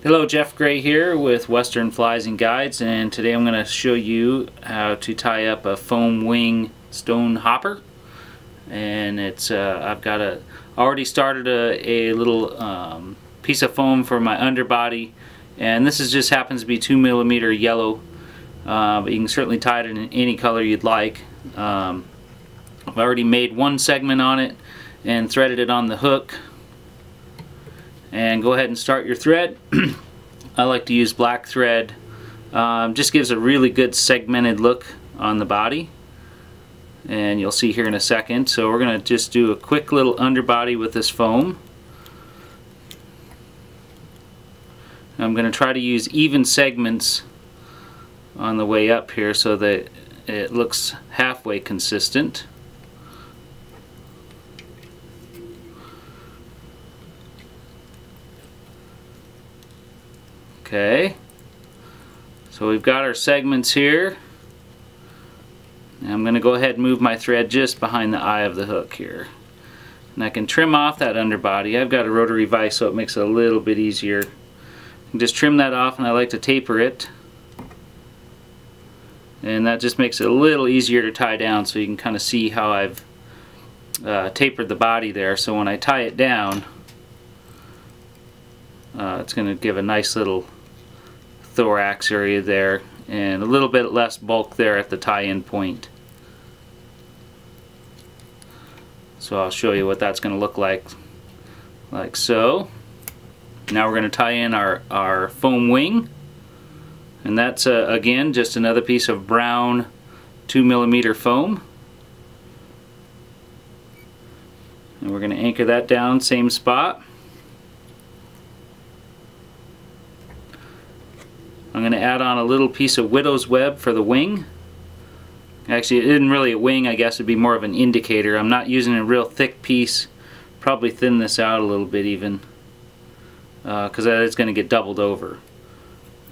Hello, Jeff Gray here with Western Flies and Guides, and today I'm going to show you how to tie up a foam wing stone hopper. And it's I've got already started a little piece of foam for my underbody, and this just happens to be 2mm yellow, but you can certainly tie it in any color you'd like. I've already made one segment on it and threaded it on the hook. And go ahead and start your thread. I like to use black thread. Just gives a really good segmented look on the body, and you'll see here in a second. So we're going to just do a quick little underbody with this foam. I'm going to try to use even segments on the way up here so that it looks halfway consistent. Okay, so we've got our segments here. I'm going to go ahead and move my thread just behind the eye of the hook here. And I can trim off that underbody. I've got a rotary vise, so it makes it a little bit easier. I can just trim that off, and I like to taper it. And that just makes it a little easier to tie down, so you can kind of see how I've tapered the body there. So when I tie it down, it's going to give a nice little thorax area there and a little bit less bulk there at the tie-in point. So I'll show you what that's going to look like so. Now we're going to tie in our foam wing, and that's again just another piece of brown 2mm foam, and we're going to anchor that down, same spot. I'm going to add on a little piece of widow's web for the wing. Actually, it isn't really a wing, I guess it'd be more of an indicator. I'm not using a real thick piece. Probably thin this out a little bit even, because it's going to get doubled over.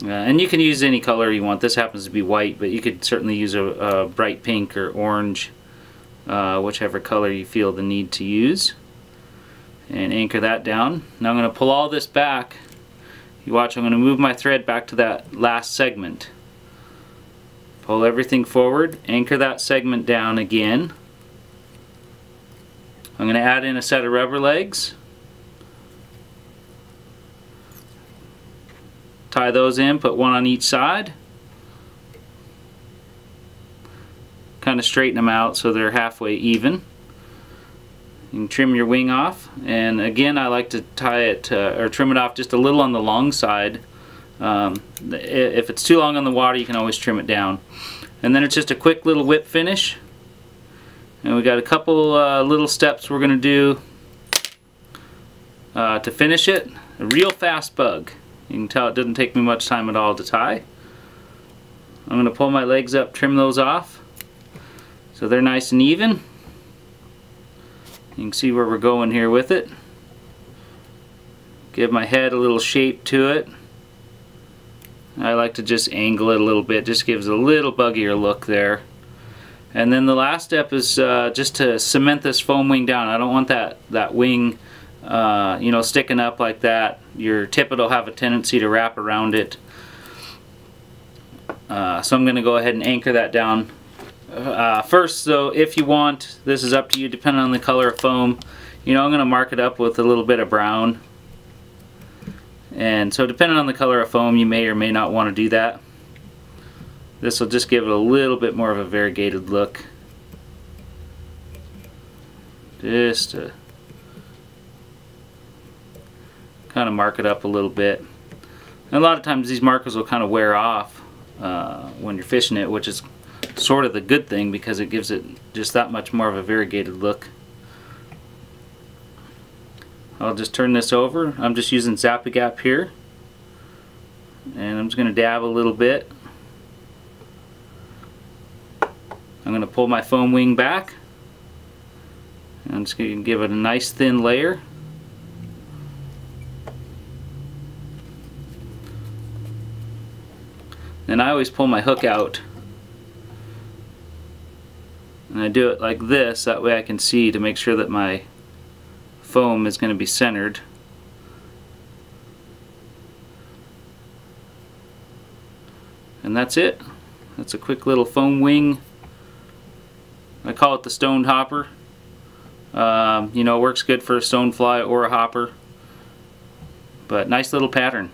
And you can use any color you want. This happens to be white, but you could certainly use a bright pink or orange, whichever color you feel the need to use. And anchor that down. Now I'm going to pull all this back. You watch, I'm going to move my thread back to that last segment. Pull everything forward, anchor that segment down again. I'm going to add in a set of rubber legs. Tie those in, put one on each side. Kind of straighten them out so they're halfway even. You can trim your wing off, and again I like to tie it or trim it off just a little on the long side. If it's too long on the water, you can always trim it down. And then it's just a quick little whip finish, and we got a couple little steps we're going to do to finish it. A real fast bug. You can tell it doesn't take me much time at all to tie. I'm going to pull my legs up, trim those off so they're nice and even. You can see where we're going here with it. Give my head a little shape to it. I like to just angle it a little bit, just gives a little buggier look there. And then the last step is just to cement this foam wing down. I don't want that wing you know, sticking up like that. Your tippet will have a tendency to wrap around it. So I'm going to go ahead and anchor that down. First, though, if you want, this is up to you depending on the color of foam. You know, I'm going to mark it up with a little bit of brown. And so depending on the color of foam, you may or may not want to do that. This will just give it a little bit more of a variegated look. Just to kind of mark it up a little bit. And a lot of times these markers will kind of wear off when you're fishing it, which is sort of the good thing because it gives it just that much more of a variegated look. I'll just turn this over. I'm just using Zap-A-Gap here, and I'm just going to dab a little bit. I'm going to pull my foam wing back. I'm just going to give it a nice thin layer. And I always pull my hook out and I do it like this, that way I can see to make sure that my foam is going to be centered. And that's it. That's a quick little foam wing. I call it the stoned hopper. You know, it works good for a stonefly or a hopper. But nice little pattern.